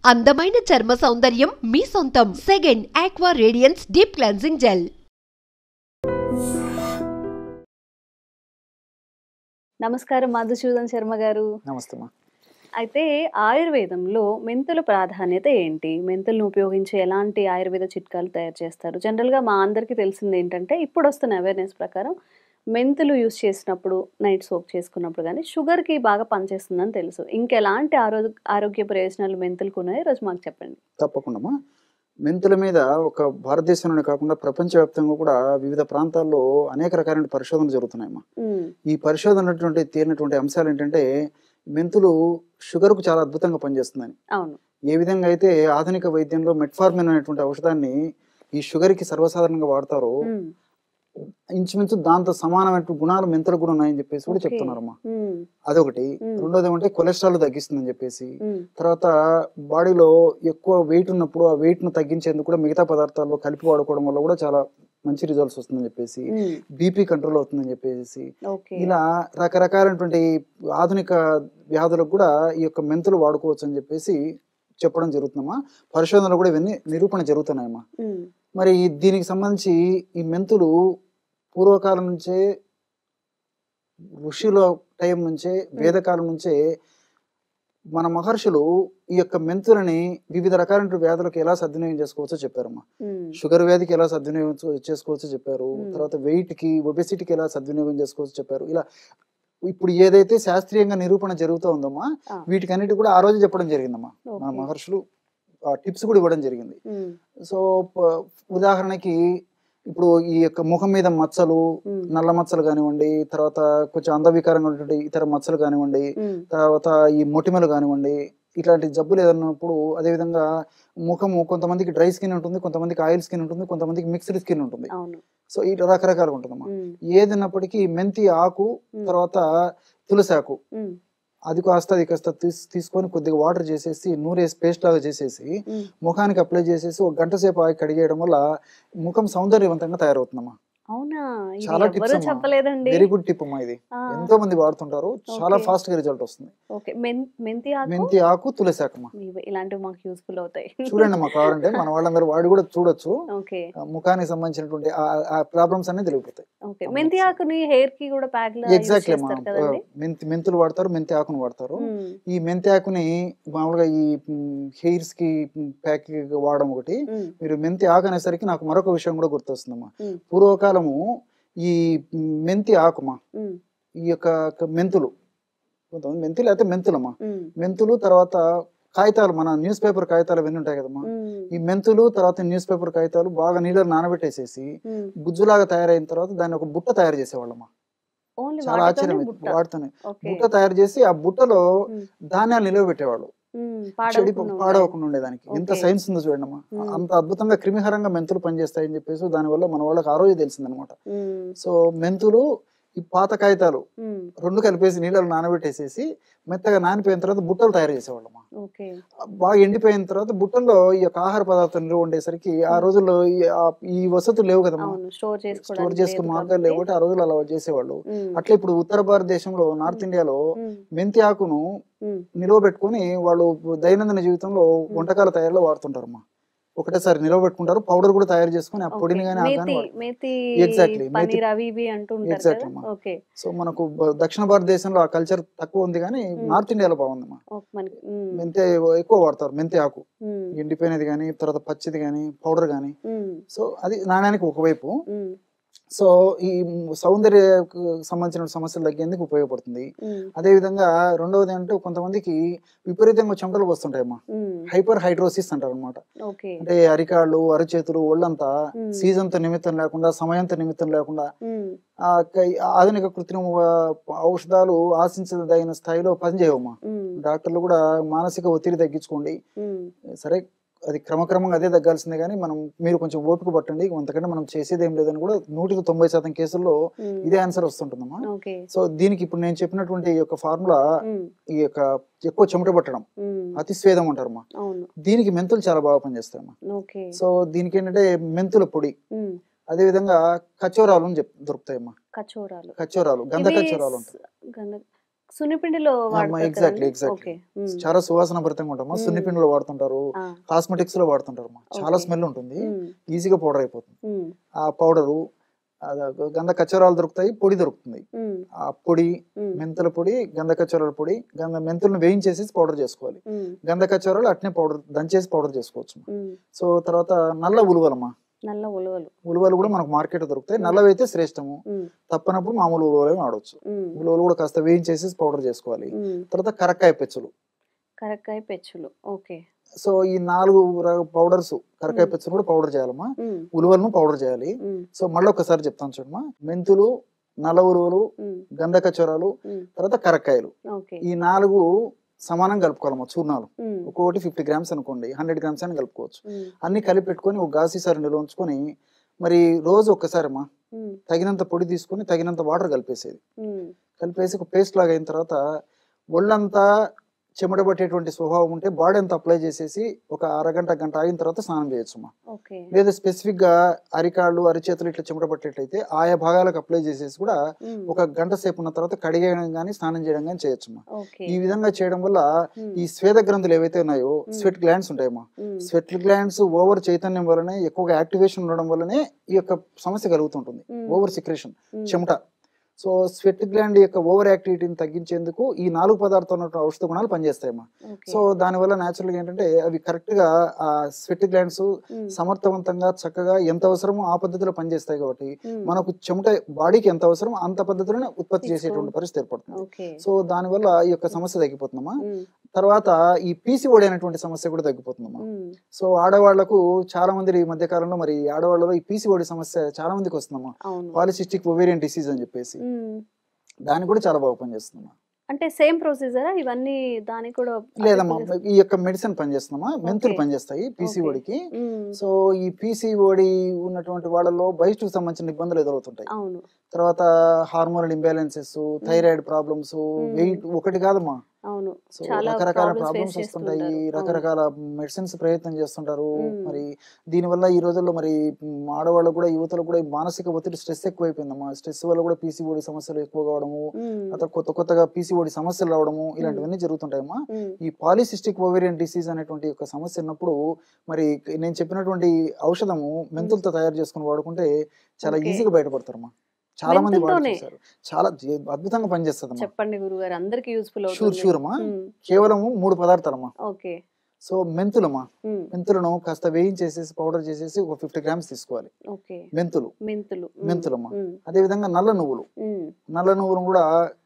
అందమైన చర్మ సౌందర్యం మీ సొంతం. Second aqua radiance deep cleansing gel. నమస్కారం మధుసూదన్ శర్మ గారు. నమస్తే. అయితే ఆయుర్వేదంలో మెంతుల ప్రాధాన్యత ఏంటి? మెంతులను ఉపయోగించి ఎలాంటి ఆయుర్వేద చిట్కాలు తయారు చేస్తారు? జనరల్గా మా అందరికీ తెలిసింది ఏంటంటే ఇప్పుడు వస్తున్న అవేర్నెస్ ప్రకారం మెంతులు యూస్ చేసినప్పుడు నైట్ సోక్ చేసుకున్నప్పుడు కానీ షుగర్కి బాగా పనిచేస్తుందని తెలుసు. ఇంకెలాంటి ఆరోగ్య ప్రయోజనాలు మెంతులకు ఉన్నాయో ఈరోజు మాకు చెప్పండి. తప్పకుండా. మెంతుల మీద ఒక భారతదేశంలోనే కాకుండా ప్రపంచవ్యాప్తంగా కూడా వివిధ ప్రాంతాల్లో అనేక రకాలైన పరిశోధనలు జరుగుతున్నాయమ్మా. ఈ పరిశోధన తేలినటువంటి అంశాలు ఏంటంటే మెంతులు షుగర్కు చాలా అద్భుతంగా పనిచేస్తుందని. అవును. ఏ విధంగా అయితే ఆధునిక వైద్యంలో మెట్ఫార్మిన్ అనేటువంటి ఔషధాన్ని ఈ షుగర్కి సర్వసాధారణంగా వాడతారో ఇంచుమించు దాంతో సమానమైన గుణాలు మెంతులకు కూడా ఉన్నాయని చెప్పేసి కూడా చెప్తున్నారమ్మా. అదొకటి. రెండోది ఏమంటే కొలెస్ట్రాల్ తగ్గిస్తుందని చెప్పేసి, తర్వాత బాడీలో ఎక్కువ వెయిట్ ఉన్నప్పుడు ఆ వెయిట్ ను తగ్గించేందుకు కూడా మిగతా పదార్థాల్లో కలిపి వాడుకోవడం వల్ల కూడా చాలా మంచి రిజల్ట్స్ వస్తుందని చెప్పేసి, బీపీ కంట్రోల్ అవుతుందని చెప్పేసి, ఇలా రకరకాలైనటువంటి ఆధునిక వ్యాధులకు కూడా ఈ యొక్క మెంతులు వాడుకోవచ్చు అని చెప్పేసి చెప్పడం జరుగుతుందమ్మా. పరిశోధనలు కూడా ఇవన్నీ నిరూపణ జరుగుతున్నాయమ్మా. మరి దీనికి సంబంధించి ఈ మెంతులు పూర్వకాలం నుంచే, ఋషుల టైం నుంచే, వేదకాలం నుంచే మన మహర్షులు ఈ యొక్క మెంతులని వివిధ రకాలైన వ్యాధులకు ఎలా సద్వినియోగం చేసుకోవచ్చో చెప్పారమ్మా. షుగర్ వ్యాధికి ఎలా సద్వినియోగం చేసుకోవచ్చో చెప్పారు. తర్వాత వెయిట్ కి, ఒబెసిటీకి ఎలా సద్వినియోగం చేసుకోవచ్చో చెప్పారు. ఇలా ఇప్పుడు ఏదైతే శాస్త్రీయంగా నిరూపణ జరుగుతూ ఉందమ్మా, వీటికన్నిటి కూడా ఆ రోజు చెప్పడం జరిగిందమ్మా. మన మహర్షులు టిప్స్ కూడా ఇవ్వడం జరిగింది. సో ఉదాహరణకి ఇప్పుడు ఈ యొక్క ముఖం మీద మచ్చలు, నల్ల మచ్చలు కానివ్వండి, తర్వాత కొంచెం అందవికారంగా ఉన్నటువంటి ఇతర మచ్చలు కానివ్వండి, తర్వాత ఈ మొటిమలు కానివ్వండి, ఇట్లాంటి జబ్బులు ఏదన్నప్పుడు, అదేవిధంగా ముఖము కొంతమందికి డ్రై స్కిన్ ఉంటుంది, కొంతమందికి ఆయిల్ స్కిన్ ఉంటుంది, కొంతమందికి మిక్స్డ్ స్కిన్ ఉంటుంది. సో ఇట్లా రకరకాలుగా ఉంటుందమ్మా. ఏదన్నప్పటికీ మెంతి ఆకు, తర్వాత తులసి ఆకు, అది కాస్త తీసుకొని కొద్దిగా వాటర్ చేసేసి నూరేసి పేస్ట్ లాగా చేసేసి ముఖానికి అప్లై చేసేసి ఒక గంట సేపు ఆగి కడిగేయడం వల్ల ముఖం సౌందర్యవంతంగా తయారవుతుందమ్మా. చాలా టిప్స్, వెరీ గుడ్ టిప్ అమ్మా. ఇది ఎంతో మంది వాడుతుంటారు, చాలా ఫాస్ట్ గా రిజల్ట్ వస్తుంది. మెంతి ఆకు, తులసి ఆకు ఇలాంటివి మాకు యూస్ఫుల్ అవుతాయి. చూడండి అమ్మా, కావాలంటే మన వాళ్ళందరూ వాడి కూడా చూడొచ్చు. ముఖానికి సంబంధించినటువంటి ఆ ప్రాబ్లమ్స్ అన్ని తెలిగిపోతాయి. మెంతి ఆకుని హెయిర్ కి కూడా ప్యాక్ ఎగ్జాక్ట్లీ అమ్మా. మెంతులు వాడతారు, మెంతి ఆకును వాడతారు. ఈ మెంతి ఆకుని మామూలుగా ఈ హెయిర్స్ కి ప్యాక్ వాడడం ఒకటి. మీరు మెంతి ఆకు అనేసరికి నాకు మరొక విషయం కూడా గుర్తొస్తుందమ్మా. పూర్వకాలము ఈ మెంతి ఆకుమా, ఈ యొక్క మెంతులు, కొంతమంది మెంతులు అయితే మెంతులమ్మా, మెంతులు తర్వాత కాగితాలు, మన న్యూస్ పేపర్ కాగితాలు అవన్నీ ఉంటాయి కదమ్మా, ఈ మెంతులు తర్వాత న్యూస్ పేపర్ కాగితాలు బాగా నీళ్ళలో నానబెట్టేసేసి గుజ్జులాగా తయారైన తర్వాత దాన్ని ఒక బుట్ట తయారు చేసేవాళ్ళమ్మా. చాలా ఆశ్చర్యం. వాటితోనే బుట్ట తయారు చేసి ఆ బుట్టలో ధాన్యాలు నిలవ పెట్టేవాళ్ళు, పాడవకుండా ఉండేదానికి. ఎంత సైన్స్ ఉందో చూడండి. అంత అద్భుతంగా క్రిమిహరంగా మెంతులు పనిచేస్తాయని చెప్పేసి దానివల్ల మన వాళ్ళకి ఆ రోజు తెలిసిందనమాట. సో మెంతులు, ఈ పాత కాగితాలు రెండు కలిపేసి నీళ్ళలో నానబెట్టేసేసి మెత్తగా నానిపోయిన తర్వాత బుట్టలు తయారు చేసేవాళ్ళమ్మా. బాగా ఎండిపోయిన తర్వాత బుట్టల్లో ఈ యొక్క ఆహార పదార్థాలు నిల్వ ఉండేసరికి, ఆ రోజుల్లో ఈ వసతులు లేవు కదమ్మా, స్టోర్ చేసుకునే మార్గాలు లేవు, ఆ రోజులు అలా చేసేవాళ్ళు. అట్లా ఇప్పుడు ఉత్తర భారతదేశంలో, నార్త్ ఇండియాలో మెంతి ఆకును నిల్వ పెట్టుకుని వాళ్ళు దైనందిన జీవితంలో వంటకాల తయారీలో వాడుతుంటారమ్మా. ఒకటేసారి నిల్వ పెట్టుకుంటారు, పౌడర్ కూడా తయారు చేసుకుని ఆ పొడిని సో మనకు దక్షిణ భారతదేశంలో ఆ కల్చర్ తక్కువ ఉంది, కానీ నార్త్ ఇండియాలో బాగుందమ్మా. మెంతి ఎక్కువ వాడతారు, మెంతి ఆకు ఎండిపోయినది కానీ, తర్వాత పచ్చిది కానీ, పౌడర్ కానీ. సో అది నాణ్యానికి ఒకవైపు. సో ఈ సౌందర్యకు సంబంధించిన సమస్యలు తగ్గేందుకు ఉపయోగపడుతుంది. అదే విధంగా రెండవది అంటే కొంతమందికి విపరీతంగా చెమటలు వస్తుంటాయమ్మా, హైపర్ హైడ్రోసిస్ అంటారు అనమాట. అంటే అరికాళ్ళు, అరచేతులు, ఒళ్ళంతా సీజన్ తో నిమిత్తం లేకుండా, సమయంతో నిమిత్తం లేకుండా ఆధునిక కృత్రిమ ఔషధాలు ఆశించదగిన స్థాయిలో పనిచేయవమ్మా. డాక్టర్లు కూడా మానసిక ఒత్తిడి తగ్గించుకోండి, సరే అది క్రమక్రమంగా అదే తగ్గాల్సిందే, కానీ మీరు కొంచెం ఓపిక పట్టండి, అంతకంటే మనం చేసేది ఏం లేదని కూడా 100% కేసుల్లో ఇదే ఆన్సర్ వస్తుంటుందమ్మా. సో దీనికి ఇప్పుడు నేను చెప్పినటువంటి ఈ యొక్క ఫార్ములా, ఈ యొక్క ఎక్కువ చెమట పట్టడం, అతిస్వేదం అంటారమ్మా, దీనికి మెంతులు చాలా బాగా పనిచేస్తాయమ్మా. సో దీనికి ఏంటంటే మెంతుల పొడి, అదే విధంగా కచోరాలు దొరుకుతాయమ్మా. కచోరాలు, గంధ కచోరాలు ఉంటాయి. సున్నిపిండిలో వాడతారు ఎగ్జాక్ట్లీ కదండి? Exactly okay. చాలా సువాసన భరితంగా ఉంటామా. సున్నిపిండిలో వాడుతుంటారు, కాస్మెటిక్స్ లో వాడుతుంటారు. చాలా స్మెల్ ఉంటుంది, ఈజీగా పౌడర్ అయిపోతుంది. ఆ పౌడరు గంధ కచ్చరాలు దొరుకుతాయి, పొడి దొరుకుతుంది. ఆ పొడి, మెంతుల పొడి, గంధ కచ్చరాల పొడి, మెంతులను వేయించేసి పౌడర్ చేసుకోవాలి. గంధ కచ్చరాలు అట్నే పౌడర్ దంచేసి పౌడర్ చేసుకోవచ్చు. సో తర్వాత నల్ల ఉలువలమ్మా, నల్ల ఉలువలు ఉలువలు కూడా మనకు మార్కెట్ దొరుకుతాయి. నల్లవి అయితే శ్రేష్టము, తప్పనప్పుడు మామూలు ఉలువలు వాడవచ్చు. ఉలువలు కూడా కాస్త వేయించేసి పౌడర్ చేసుకోవాలి. తర్వాత కరక్కాయ పెచ్చులు, కరక్కాయ పెచ్చులు. ఓకే. సో ఈ 4 పౌడర్స్, కరకాయ పెచ్చులు కూడా పౌడర్ చేయాలమ్మా, ఉలువలను పౌడర్ చేయాలి. సో మళ్ళీ ఒకసారి చెప్తాను చూడమ్మా. మెంతులు, నల్ల ఉలువలు, గంధ కచ్చరాలు, తర్వాత కరక్కాయలు, ఈ 4 సమానంగా కలుపుకోవాలమ్మా. చూర్ణాలు ఒక్కొక్కటి 50 గ్రామ్స్ అనుకోండి, 100 గ్రామ్స్ అని కలుపుకోవచ్చు. అన్ని కలిపి పెట్టుకొని ఒక గాసీసారి నిల్వ ఉంచుకొని మరి రోజు ఒక్కసారి అమ్మా తగినంత పొడి తీసుకొని తగినంత వాటర్ కలిపేసేది. కలిపేసి ఒక పేస్ట్ లాగా అయిన తర్వాత ఒళ్ళంతా చెమట పట్టేటువంటి స్వభావం ఉంటే బాడీ అంతా అప్లై చేసేసి ఒక అరగంట గంట ఆగిన తర్వాత స్నానం చేయొచ్చుమా. లేదా స్పెసిఫిక్ గా అరికాళ్ళు అరిచేతులు ఇట్లా చెమట పట్టేట్లయితే ఆయా భాగాలకు అప్లై చేసేసి కూడా ఒక గంట సేపు ఉన్న తర్వాత కడిగేయడం కానీ స్నానం చేయడం కానీ చేయొచ్చుమా. ఈ విధంగా చేయడం వల్ల ఈ స్వేద గ్రంథులు ఏవైతే ఉన్నాయో, స్వెట్ గ్లాండ్స్ ఉంటాయమ్మా, స్వెట్ గ్లాండ్స్ ఓవర్ చైతన్యం వల్లనే, ఎక్కువగా యాక్టివేషన్ ఉండడం వల్లనే ఈ యొక్క సమస్య కలుగుతుంటుంది, ఓవర్ సిక్రేషన్, చెమట. సో స్వెట్ గ్లాండ్ యొక్క ఓవర్ యాక్టివిటీని తగ్గించేందుకు ఈ 4 పదార్థాలు ఔషధ గుణాలు పనిచేస్తాయమ్మా. సో దానివల్ల న్యాచురల్ గా ఏంటంటే అవి కరెక్ట్ గా ఆ స్వెట్ గ్లాండ్స్ సమర్థవంతంగా చక్కగా ఎంత అవసరమో ఆ పద్ధతిలో పనిచేస్తాయి. కాబట్టి మనకు చెమట బాడీకి ఎంత అవసరమో అంత పద్ధతిలోనే ఉత్పత్తి చేసేటువంటి పరిస్థితి ఏర్పడుతుంది. సో దానివల్ల ఈ యొక్క సమస్య తగ్గిపోతుందమ్మా. తర్వాత ఈ పీసీఓడి అనేటువంటి సమస్య కూడా తగ్గిపోతుందమ్మా. సో ఆడవాళ్లకు చాలా మంది ఈ మధ్య కాలంలో మరి ఆడవాళ్ళలో ఈ పీసీఓడి సమస్య చాలా మందికి వస్తుందమ్మా, పాలిసిస్టిక్ ఓవేరియన్ డిసీజ్ అని చెప్పేసి. దానికి కూడా చాలా బాగా పనిచేస్తుందమ్మా. అంటే సేమ్ ప్రొసీజరా ఇవన్నీ? దానికి కూడా లేదమ్మా, ఈ యొక్క మెడిసిన్ పనిచేస్తుందమ్మా, మెంతులు పనిచేస్తాయి పీసీఓడికి. సో ఈ పీసీఓడి ఉన్నటువంటి వాళ్ళలో బహిష్టుకు సంబంధించిన ఇబ్బందులు ఎదురవుతుంటాయి. తర్వాత hormonal imbalances, thyroid problems, weight ఒకటి కాదమ్మా, సో రకరకాల ప్రాబ్లమ్స్ వస్తుంటాయి. రకరకాల మెడిసిన్స్ ప్రయత్నం చేస్తుంటారు. మరి దీనివల్ల ఈ రోజుల్లో మరి ఆడవాళ్ళకు కూడా, యువతలకు కూడా మానసిక ఒత్తిడి, స్ట్రెస్ ఎక్కువైపోయిందమ్మా. స్ట్రెస్ వల్ల కూడా పీసీఓడి సమస్యలు ఎక్కువ కావడము, అతను కొత్తగా పీసీఓడి సమస్యలు రావడము, ఇలాంటివన్నీ జరుగుతుంటాయమ్మా. ఈ పాలిసిస్టిక్ ఓవేరియన్ డిసీజ్ అనేటువంటి ఒక సమస్య ఉన్నప్పుడు మరి నేను చెప్పినటువంటి ఔషధము మెంతులతో తయారు చేసుకుని వాడుకుంటే చాలా ఈజీగా బయటపడతారమ్మా. చాలా మంది వాడుతారు, చాలా అద్భుతంగా పనిచేస్తుంది. చెప్పండి గురుగారు, అందరికి యూస్ఫుల్ అవుతుంది. షూర్ అమ్మా. కేవలం 3 పదార్థాలమ్మా. సో మెంతులమ్మా, మెంతులను కాస్త వేయించేసేసి పౌడర్ చేసేసి ఒక 50 గ్రామ్స్ తీసుకోవాలి. మెంతులమ్మా. అదే విధంగా నల్ల నువ్వులు కూడా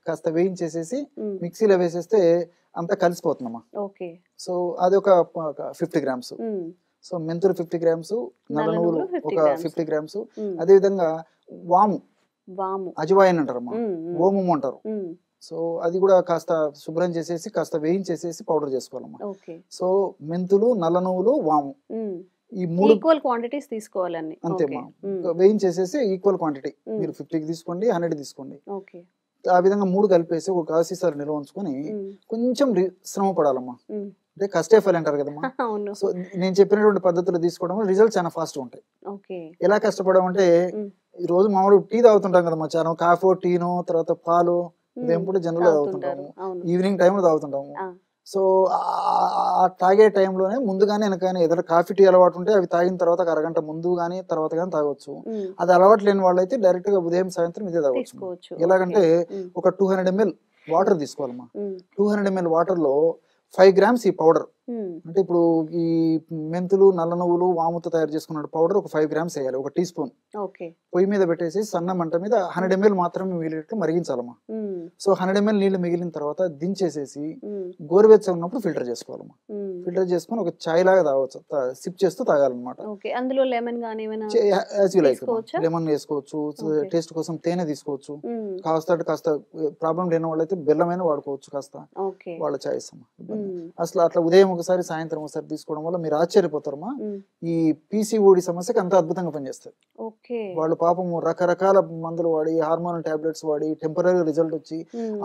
కాస్త వేయించేసేసి మిక్సీలో వేసేస్తే అంతా కలిసిపోతుందమ్మా. సో అది ఒక 50 గ్రామ్స్. సో మెంతులు 50 గ్రామ్స్, నల్ల నువ్వులు ఒక 50 గ్రామ్స్. అదే విధంగా వాము, అజవాయిన్ అంటారమ్మా, ఓము అంటారు. సో అది కూడా కాస్త శుభ్రం చేసేసి కాస్త వేయించేసేసి పౌడర్ చేసుకోవాలమ్మా. సో మెంతులు, నల్ల నువ్వులు, వాము, ఈ 3 ఈక్వల్ క్వాంటిటీస్ తీసుకోవాలని. అంతేమ్మా. వేయించేసేసి ఈక్వల్ క్వాంటిటీ, మీరు 50 తీసుకోండి, 100 తీసుకోండి. ఆ విధంగా 3 కలిపేసి ఒక కాసీసారి నిల్వ ఉంచుకొని కొంచెం శ్రమ పడాలమ్మా. అంటే కష్టే ఫలి అంటారు కదమ్మా. సో నేను చెప్పినటువంటి పద్ధతులు తీసుకోవడం వల్ల రిజల్ట్ చాలా ఫాస్ట్ ఉంటాయి. ఎలా కష్టపడడం అంటే, ఈ రోజు మామూలు టీ తాగుతుంటాం కదమ్మా, చాలా కాఫీ, టీను, తర్వాత పాలు, ఉదయం పూట జనరల్ గా తాగుతుంటాము, ఈవినింగ్ టైంలో తాగుతుంటాము. సో ఆ తాగే టైంలోనే ముందుగానే వెనకనే ఏదైనా కాఫీ టీ అలవాటు ఉంటే అవి తాగిన తర్వాత ఒక అరగంట ముందు గానీ తర్వాత గానీ తాగొచ్చు. అది అలవాటు లేని వాళ్ళైతే డైరెక్ట్ గా ఉదయం సాయంత్రం ఇదే తాగొచ్చు. ఎలాగంటే ఒక 200 ml వాటర్ తీసుకోవాలమ్మా. 200 ml వాటర్ లో 5 గ్రామ్స్ ఈ పౌడర్, అంటే ఇప్పుడు ఈ మెంతులు, నల్ల నువ్వులు, వాముతో తయారు చేసుకున్న పౌడర్ ఒక 5 గ్రామ్స్ వేయాలి, ఒక టీ స్పూన్. పొయ్యి మీద పెట్టేసి సన్న మంట మీద 100 ml మాత్రమే మిగిలినట్టు మరిగించాలమ్మా. సో 100 ml నీళ్లు మిగిలిన తర్వాత దించేసేసి గోరువెచ్చగా ఉన్నప్పుడు ఫిల్టర్ చేసుకోవాలమ్మా. ఫిల్టర్ చేసుకుని ఒక చాయ్ లాగా తాగొచ్చు, సిప్ చేస్తూ తాగాలన్నమాట. అందులో లెమన్ గానీ లెమన్ వేసుకోవచ్చు, టేస్ట్ కోసం తేనె తీసుకోవచ్చు. కాస్త ప్రాబ్లం లేని వాళ్ళైతే బెల్లమైన వాడుకోవచ్చు, కాస్త వాళ్ళ చాయిస్ అమ్మా. అసలు అట్లా ఉదయం ఒకసారి సాయంత్రం ఒకసారి తీసుకోవడం వల్ల మీరు ఆశ్చర్యపోతారమ్మా. ఈ పీసీఓడి సమస్యకి అంత అద్భుతంగా పనిచేస్తుంది. వాళ్ళు పాపము రకరకాల మందులు వాడి, హార్మోన్ టాబ్లెట్స్ వాడి టెంపరీ రిజల్ట్ వచ్చి,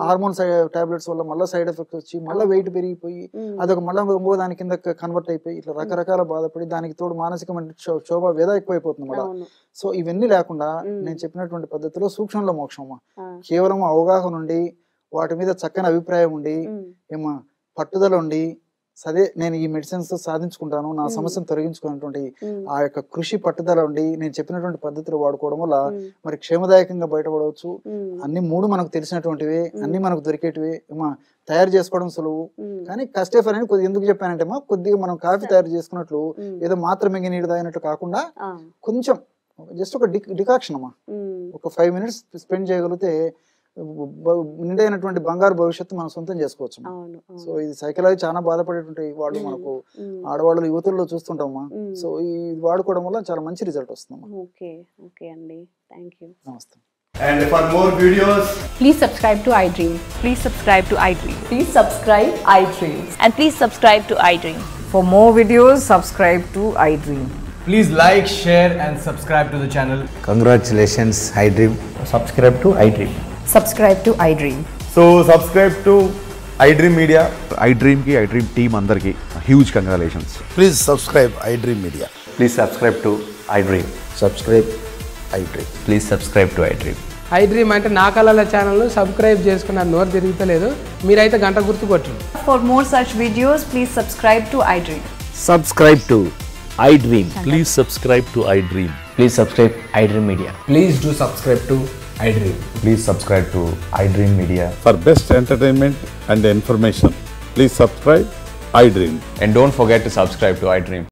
హార్మోన్ టాబ్లెట్స్ వల్ల మళ్ళీ సైడ్ ఎఫెక్ట్ వచ్చి మళ్ళీ వెయిట్ పెరిగిపోయి అదొక మళ్ళీ ఇంకో దాని కింద కన్వర్ట్ అయిపోయి ఇట్లా రకరకాల బాధపడి దానికి తోడు మానసికమైన క్షోభ వేద ఎక్కువైపోతుంది మళ్ళీ. సో ఇవన్నీ లేకుండా నేను చెప్పినటువంటి పద్ధతిలో సూక్ష్మంలో మోక్షమా, కేవలం అవగాహన నుండి వాటి మీద చక్కని అభిప్రాయం ఉండి ఏమా పట్టుదల ఉండి సరే నేను ఈ మెడిసిన్స్ సాధించుకుంటాను, నా సమస్యను తొలగించుకున్నటువంటి ఆ యొక్క కృషి పట్టుదల ఉండి నేను చెప్పినటువంటి పద్ధతులు వాడుకోవడం వల్ల మరి క్షేమదాయకంగా బయటపడవచ్చు. అన్ని 3 మనకు తెలిసినటువంటివి, అన్ని మనకు దొరికేటివి ఏమా తయారు చేసుకోవడం సులువు. కానీ కస్టేఫర్ అని కొద్దిగా ఎందుకు చెప్పానంటే కొద్దిగా మనం కాఫీ తయారు చేసుకున్నట్లు ఏదో మాత్రం మింగి నీళ్ళు తాగినట్లు కాకుండా కొంచెం జస్ట్ ఒక డికాక్షన్ అమ్మా, ఒక 5 minutes స్పెండ్ చేయగలిగితే నిండైనటువంటి బంగారు భవిష్యత్తు మనం సొంతం చేసుకోవచ్చు. సో ఇది సైకలాజీ చాలా బాధపడేటువంటి వాళ్ళు మనకు ఆడవాళ్ళు యువతుల్లో చూస్తుంటామా. సో ఈ వాడుకోవడం వల్ల చాలా మంచి రిజల్ట్ వస్తుందమ్మా. ఓకే అండి, థ్యాంక్ యూ. నమస్తే. And for more videos, please subscribe to iDream. Please subscribe to iDream. Please subscribe iDream. And please subscribe to iDream. For more videos, subscribe to iDream. please like, share and subscribe to the channel. Congratulations, iDream. Subscribe to iDream. Subscribe to iDream. So subscribe to iDream Media. iDream ki iDream team andarki huge congratulations. Please subscribe iDream Media. Please subscribe to iDream. Subscribe iDream. Please subscribe to iDream. iDream అంటే నా కళల channel subscribe చేసుకున్న నోరు తిరుగుతలేదు, మీరైతే గంట గుర్తు కొట్టండి. For more such videos, please subscribe to iDream. Subscribe to iDream. Please subscribe to iDream. Please subscribe iDream Media. Please do subscribe to iDream. Please subscribe to iDream Media. For best entertainment and information, please subscribe iDream. And don't forget to subscribe to iDream.